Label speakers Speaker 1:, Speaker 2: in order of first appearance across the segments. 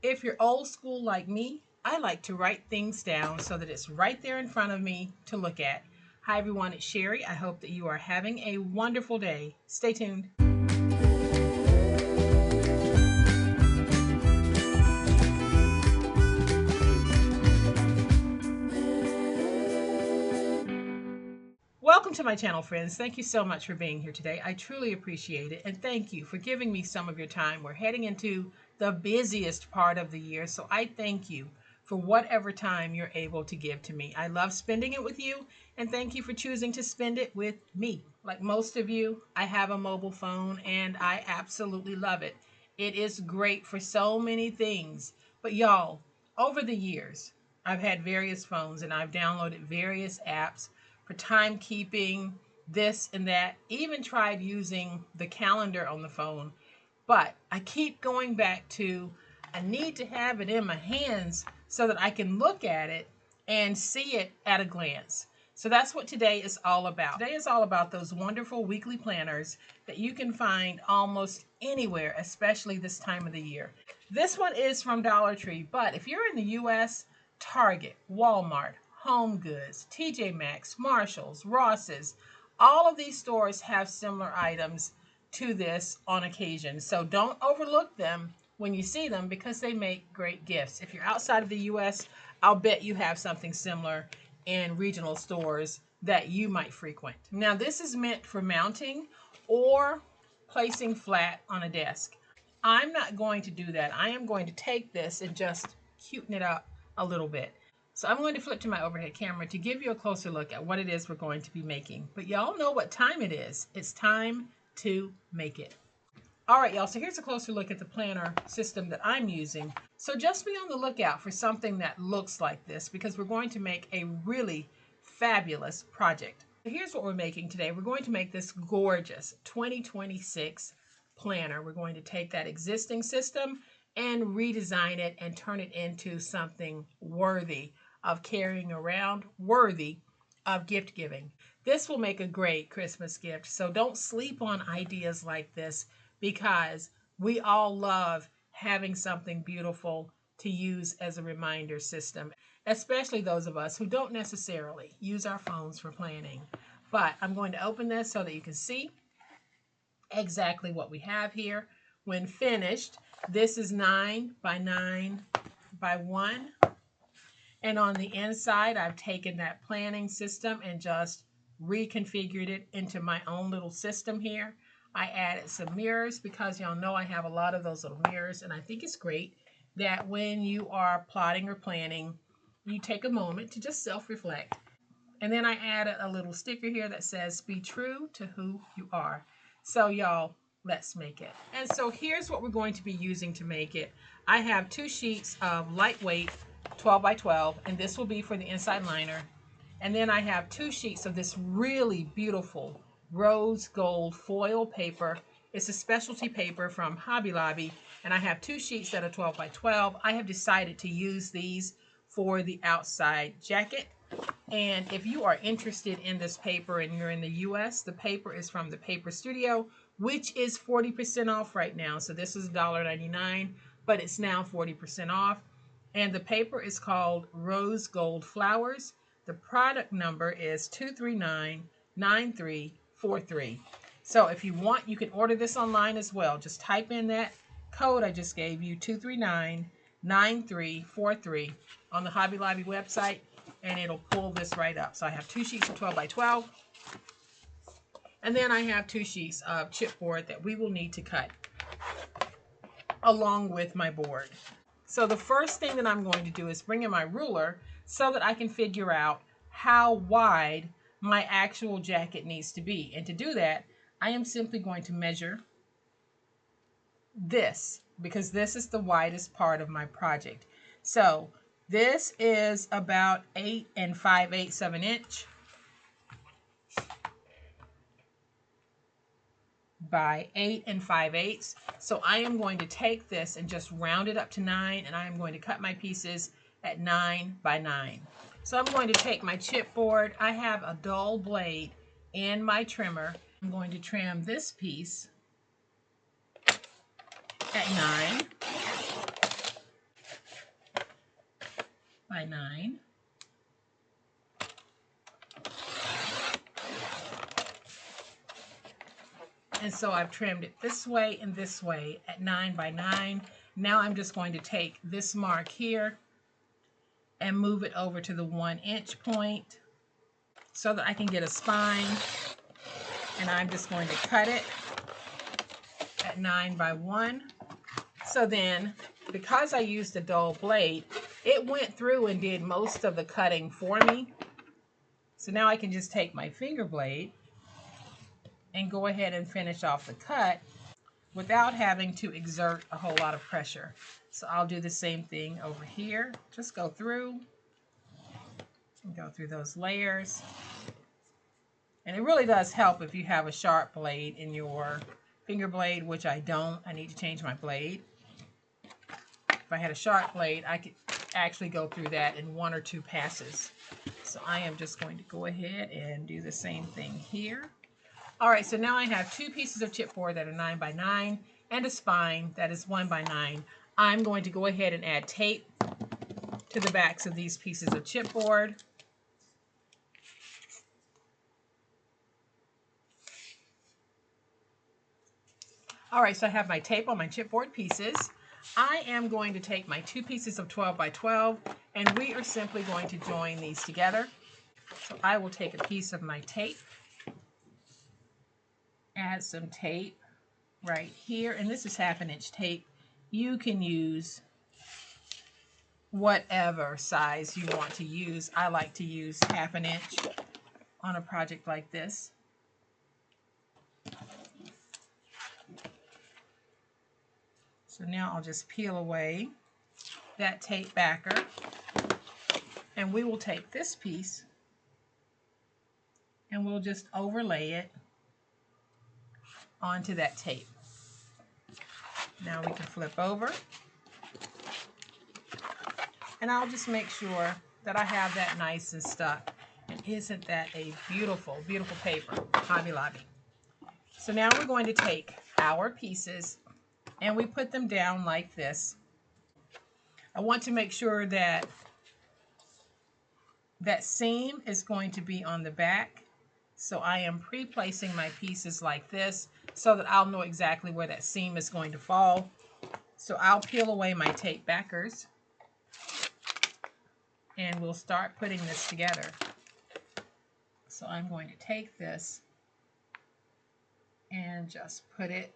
Speaker 1: If you're old school like me, I like to write things down so that it's right there in front of me to look at. Hi everyone, it's Sherry. I hope that you are having a wonderful day. Stay tuned. Welcome to my channel, friends. Thank you so much for being here today. I truly appreciate it, and thank you for giving me some of your time. We're heading into the busiest part of the year, so I thank you for whatever time you're able to give to me. I love spending it with you, and thank you for choosing to spend it with me. Like most of you, I have a mobile phone, and I absolutely love it. It is great for so many things. But y'all, over the years, I've had various phones, and I've downloaded various apps for timekeeping, this and that. Even tried using the calendar on the phone, but I keep going back to I need to have it in my hands so that I can look at it and see it at a glance. So that's what today is all about. Today is all about those wonderful weekly planners that you can find almost anywhere, especially this time of the year. This one is from Dollar Tree, but if you're in the US, Target, Walmart, Home Goods, TJ Maxx, Marshalls, Ross's, all of these stores have similar items to this on occasion. So don't overlook them when you see them because they make great gifts. If you're outside of the US, I'll bet you have something similar in regional stores that you might frequent. Now this is meant for mounting or placing flat on a desk. I'm not going to do that. I am going to take this and just cuten it up a little bit. So I'm going to flip to my overhead camera to give you a closer look at what it is we're going to be making. But y'all know what time it is. It's time to make it. All right, y'all, so here's a closer look at the planner system that I'm using. So just be on the lookout for something that looks like this because we're going to make a really fabulous project. Here's what we're making today. We're going to make this gorgeous 2026 planner. We're going to take that existing system and redesign it and turn it into something worthy of carrying around, worthy of gift giving. This will make a great Christmas gift. So don't sleep on ideas like this because we all love having something beautiful to use as a reminder system, especially those of us who don't necessarily use our phones for planning. But I'm going to open this so that you can see exactly what we have here. When finished, this is 9 by 9 by 1. And on the inside, I've taken that planning system and just reconfigured it into my own little system here. I added some mirrors because y'all know I have a lot of those little mirrors, and I think it's great that when you are plotting or planning, you take a moment to just self-reflect. And then I added a little sticker here that says, be true to who you are. So y'all, let's make it. And so here's what we're going to be using to make it. I have 2 sheets of lightweight 12 by 12, and this will be for the inside liner. And then I have 2 sheets of this really beautiful rose gold foil paper. It's a specialty paper from Hobby Lobby, and I have 2 sheets that are 12 by 12. I have decided to use these for the outside jacket. And if you are interested in this paper and you're in the US, the paper is from the Paper Studio, which is 40% off right now. So this is $1.99, but it's now 40% off. And the paper is called Rose Gold Flowers. The product number is 2399343. So if you want, you can order this online as well. Just type in that code I just gave you, 2399343, on the Hobby Lobby website, and it'll pull this right up. So I have 2 sheets of 12 by 12. And then I have 2 sheets of chipboard that we will need to cut along with my board. So the first thing that I'm going to do is bring in my ruler so that I can figure out how wide my actual jacket needs to be. And to do that, I am simply going to measure this because this is the widest part of my project. So this is about 8 5/8 of an inch by 8 5/8. So I am going to take this and just round it up to 9, and I am going to cut my pieces at 9 by 9. So I'm going to take my chipboard. I have a dull blade and my trimmer. I'm going to trim this piece at 9. 9. And so I've trimmed it this way and this way at 9 by 9. Now I'm just going to take this mark here and move it over to the 1-inch point so that I can get a spine. And I'm just going to cut it at 9 by 1. So then, because I used a dull blade, it went through and did most of the cutting for me. So now I can just take my finger blade and go ahead and finish off the cut without having to exert a whole lot of pressure. So I'll do the same thing over here. Just go through and go through those layers. And it really does help if you have a sharp blade in your finger blade, which I don't. I need to change my blade. If I had a sharp blade, I could actually go through that in 1 or 2 passes. So I am just going to go ahead and do the same thing here. All right, so now I have 2 pieces of chipboard that are 9 by 9 and a spine that is 1 by 9. I'm going to go ahead and add tape to the backs of these pieces of chipboard. All right, so I have my tape on my chipboard pieces. I am going to take my 2 pieces of 12 by 12 and we are simply going to join these together. So I will take a piece of my tape, add some tape right here, and this is 1/2 inch tape. You can use whatever size you want to use. I like to use 1/2 inch on a project like this. So now I'll just peel away that tape backer, and we will take this piece and we'll just overlay it onto that tape. Now we can flip over, and I'll just make sure that I have that nice and stuck. And isn't that a beautiful, beautiful paper, Hobby Lobby? So now we're going to take our pieces and we put them down like this. I want to make sure that that seam is going to be on the back. So I am pre-placing my pieces like this so that I'll know exactly where that seam is going to fall. So I'll peel away my tape backers and we'll start putting this together. So I'm going to take this and just put it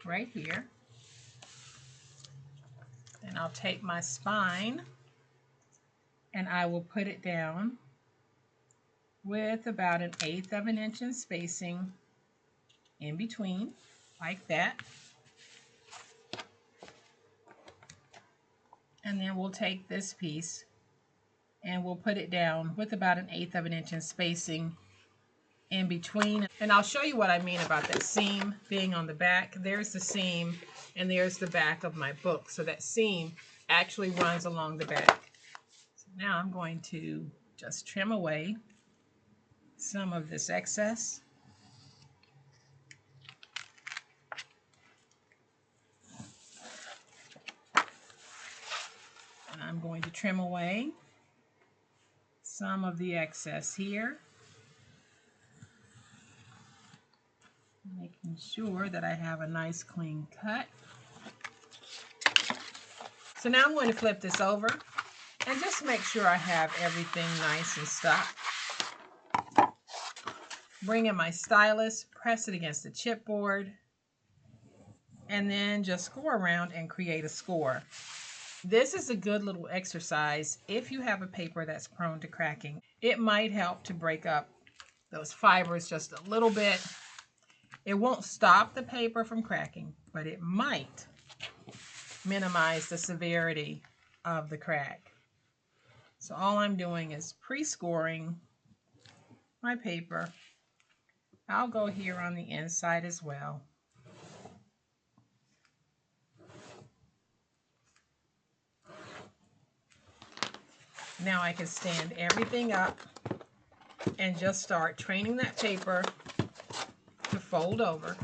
Speaker 1: right here. And I'll take my spine and I will put it down with about 1/8 of an inch in spacing in between, like that. And then we'll take this piece and we'll put it down with about 1/8 of an inch in spacing in between. And I'll show you what I mean about that seam being on the back. There's the seam and there's the back of my book. So that seam actually runs along the back. So now I'm going to just trim away some of this excess. And I'm going to trim away some of the excess here, making sure that I have a nice clean cut. So now I'm going to flip this over and just make sure I have everything nice and stuck. Bring in my stylus, press it against the chipboard, and then just go around and create a score. This is a good little exercise if you have a paper that's prone to cracking. It might help to break up those fibers just a little bit. It won't stop the paper from cracking, but it might minimize the severity of the crack. So all I'm doing is pre-scoring my paper. I'll go here on the inside as well. Now I can stand everything up and just start training that paper to fold over.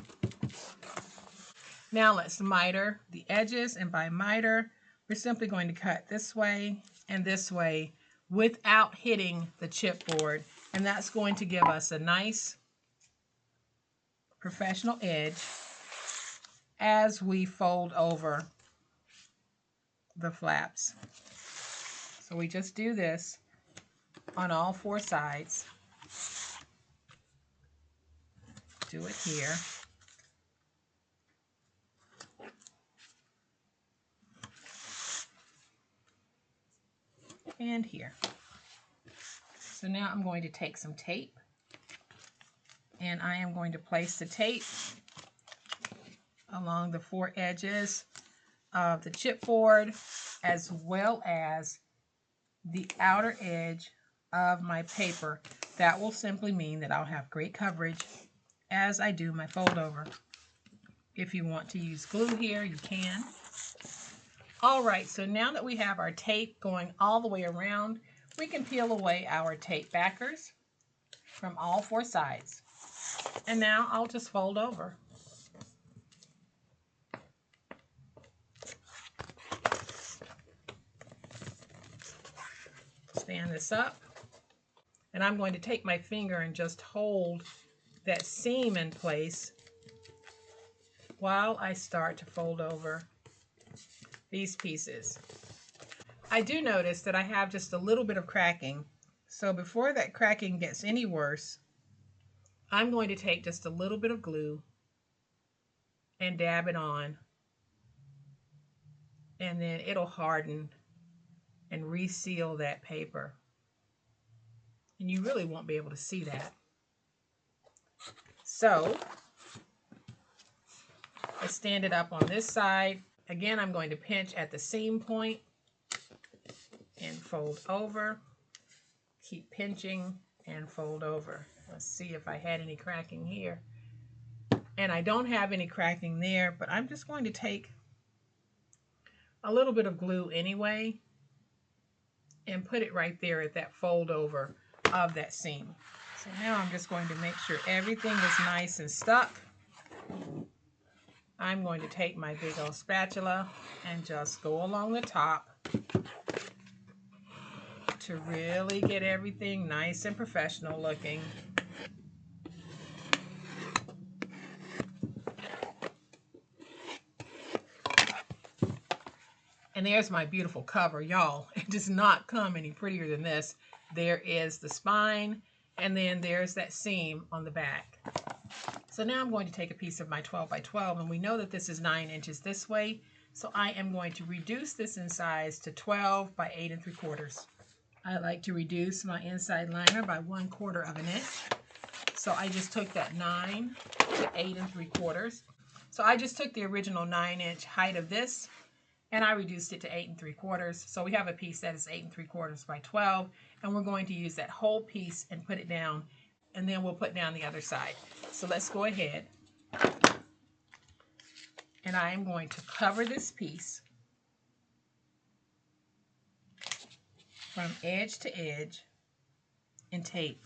Speaker 1: Now let's miter the edges, and by miter, we're simply going to cut this way and this way without hitting the chipboard. And that's going to give us a nice professional edge as we fold over the flaps. So we just do this on all four sides. Do it here. And here. So now I'm going to take some tape and I am going to place the tape along the four edges of the chipboard as well as the outer edge of my paper. That will simply mean that I'll have great coverage as I do my fold over. If you want to use glue here, you can. All right, so now that we have our tape going all the way around, we can peel away our tape backers from all four sides. And now I'll just fold over. Stand this up. And I'm going to take my finger and just hold that seam in place while I start to fold over these pieces. I do notice that I have just a little bit of cracking. So before that cracking gets any worse, I'm going to take just a little bit of glue and dab it on, and then it'll harden and reseal that paper. And you really won't be able to see that. So I stand it up on this side. Again, I'm going to pinch at the seam point and fold over. Keep pinching and fold over. Let's see if I had any cracking here. And I don't have any cracking there, but I'm just going to take a little bit of glue anyway and put it right there at that fold over of that seam. So now I'm just going to make sure everything is nice and stuck. I'm going to take my big old spatula and just go along the top to really get everything nice and professional looking. And there's my beautiful cover, y'all. It does not come any prettier than this. There is the spine, and then there's that seam on the back. So now I'm going to take a piece of my 12 by 12, and we know that this is 9 inches this way. So I am going to reduce this in size to 12 by 8 3/4. I like to reduce my inside liner by 1/4 of an inch. So I just took that 9 to 8 3/4. So I just took the original 9-inch height of this, and I reduced it to 8 3/4. So we have a piece that is 8 3/4 by 12, and we're going to use that whole piece and put it down, and then we'll put down the other side. So let's go ahead, and I am going to cover this piece from edge to edge in tape.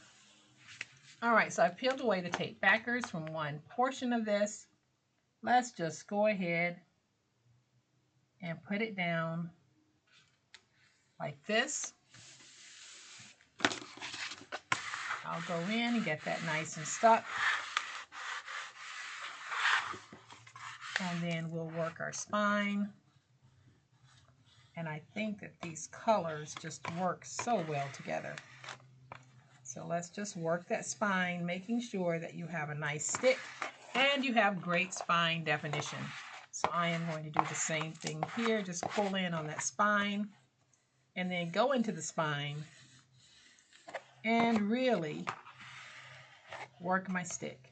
Speaker 1: All right, so I've peeled away the tape backers from one portion of this. Let's just go ahead and put it down like this. I'll go in and get that nice and stuck. And then we'll work our spine. And I think that these colors just work so well together. So let's just work that spine, making sure that you have a nice stick and you have great spine definition. So I am going to do the same thing here. Just pull in on that spine and then go into the spine and really work my stick.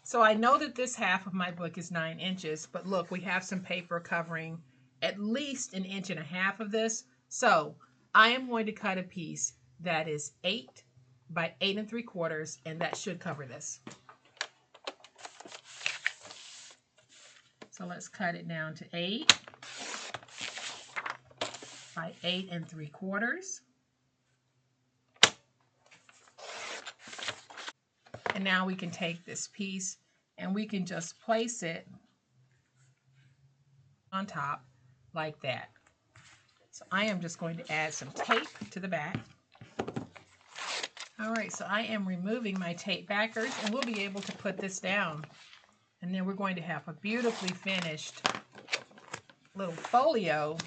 Speaker 1: So I know that this half of my book is 9 inches, but look, we have some paper covering at least 1.5 inches of this. So I am going to cut a piece that is 8 by 8 3/4, and that should cover this. So let's cut it down to 8 by 8 3/4. And now we can take this piece, and we can just place it on top like that. So I am just going to add some tape to the back. All right, so I am removing my tape backers, and we'll be able to put this down. And then we're going to have a beautifully finished little folio,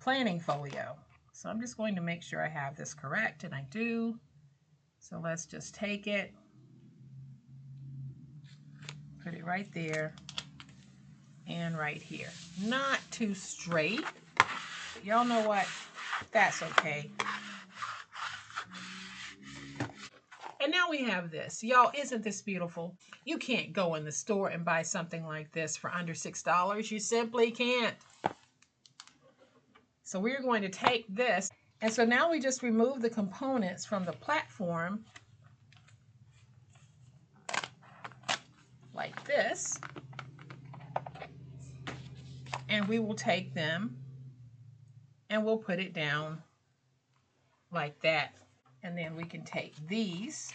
Speaker 1: planning folio. So I'm just going to make sure I have this correct, and I do. So let's just take it, put it right there and right here. Not too straight. Y'all know what? That's okay. And now we have this. Y'all, isn't this beautiful? You can't go in the store and buy something like this for under $6. You simply can't. So we're going to take this. And so now we just remove the components from the platform like this. And we will take them and we'll put it down like that. And then we can take these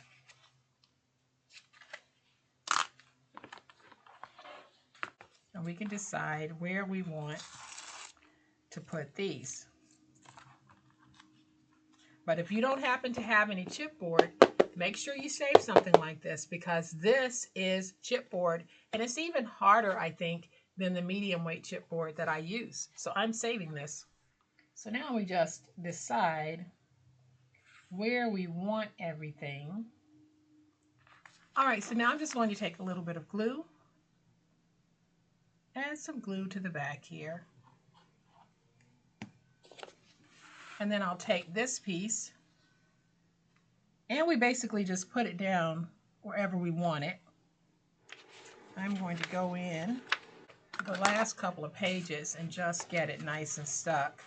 Speaker 1: and we can decide where we want to put these. But if you don't happen to have any chipboard, make sure you save something like this, because this is chipboard, and it's even harder, I think, than the medium weight chipboard that I use. So I'm saving this. So now we just decide where we want everything. All right, so now I'm just going to take a little bit of glue, add some glue to the back here. And then I'll take this piece and we basically just put it down wherever we want it. I'm going to go in the last couple of pages and just get it nice and stuck.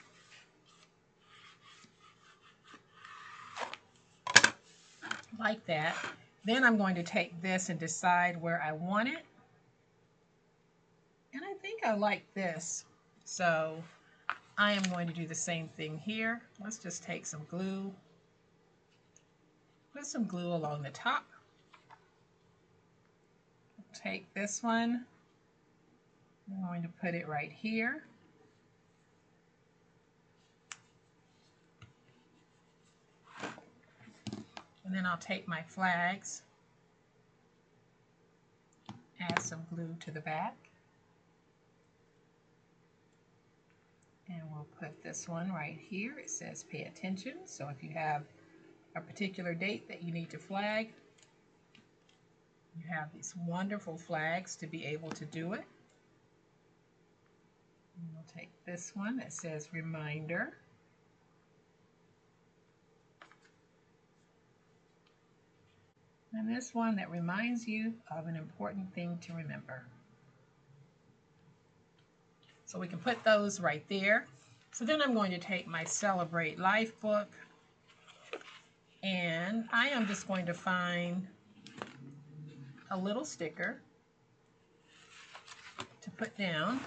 Speaker 1: Like that. Then I'm going to take this and decide where I want it. And I think I like this. So I am going to do the same thing here. Let's just take some glue. Put some glue along the top. Take this one. I'm going to put it right here. And then I'll take my flags, add some glue to the back. And we'll put this one right here. It says pay attention. So if you have a particular date that you need to flag, you have these wonderful flags to be able to do it. And we'll take this one that says reminder. And this one that reminds you of an important thing to remember. So we can put those right there. So then I'm going to take my Celebrate Life book, and I am just going to find a little sticker to put down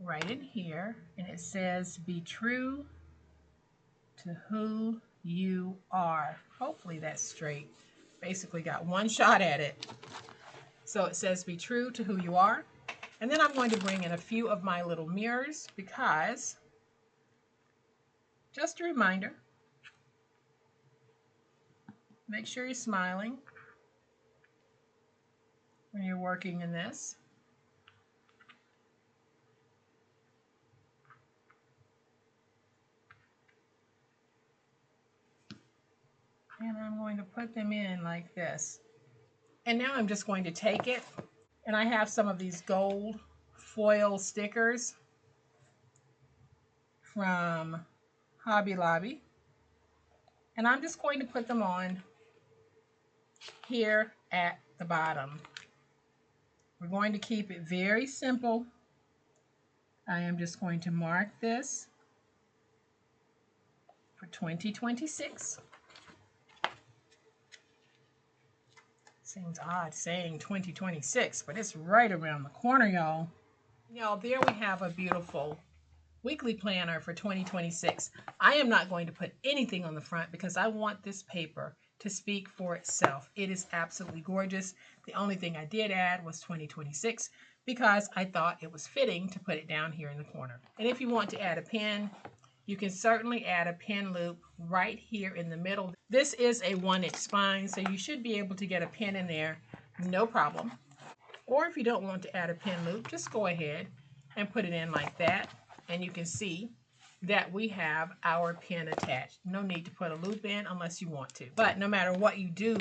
Speaker 1: right in here, and it says be true to who you are. Hopefully that's straight. Basically got one shot at it. So it says be true to who you are. And then I'm going to bring in a few of my little mirrors, because just a reminder, make sure you're smiling when you're working in this. And I'm going to put them in like this. And now I'm just going to take it, and I have some of these gold foil stickers from Hobby Lobby. And I'm just going to put them on here at the bottom. We're going to keep it very simple. I am just going to mark this for 2026. Seems odd saying 2026, but it's right around the corner, y'all. Y'all, there we have a beautiful weekly planner for 2026. I am not going to put anything on the front because I want this paper to speak for itself. It is absolutely gorgeous. The only thing I did add was 2026 because I thought it was fitting to put it down here in the corner. And if you want to add a pin, you can certainly add a pin loop right here in the middle. This is a 1-inch spine, so you should be able to get a pin in there, no problem. Or if you don't want to add a pin loop, just go ahead and put it in like that. And you can see that we have our pin attached. No need to put a loop in unless you want to. But no matter what you do,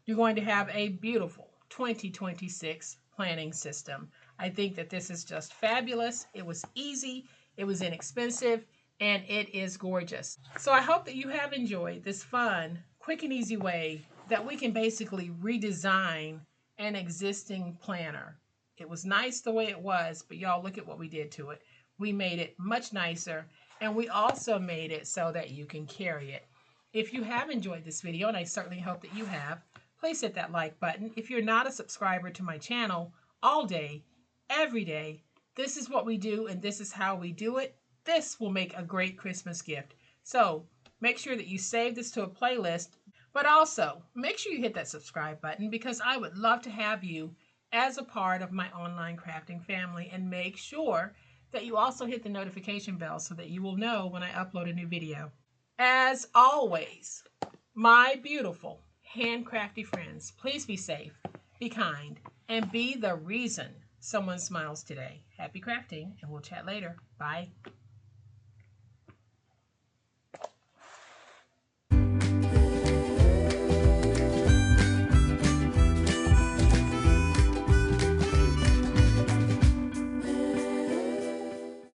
Speaker 1: you're going to have a beautiful 2026 planning system. I think that this is just fabulous. It was easy, it was inexpensive, and it is gorgeous. So I hope that you have enjoyed this fun, quick and easy way that we can basically redesign an existing planner. It was nice the way it was, but y'all look at what we did to it. We made it much nicer, and we also made it so that you can carry it. If you have enjoyed this video, and I certainly hope that you have, please hit that like button. If you're not a subscriber to my channel, all day, every day, this is what we do and this is how we do it. This will make a great Christmas gift. So make sure that you save this to a playlist, but also make sure you hit that subscribe button because I would love to have you as a part of my online crafting family, and make sure that you also hit the notification bell so that you will know when I upload a new video. As always, my beautiful handcrafty friends, please be safe, be kind, and be the reason someone smiles today. Happy crafting, and we'll chat later. Bye.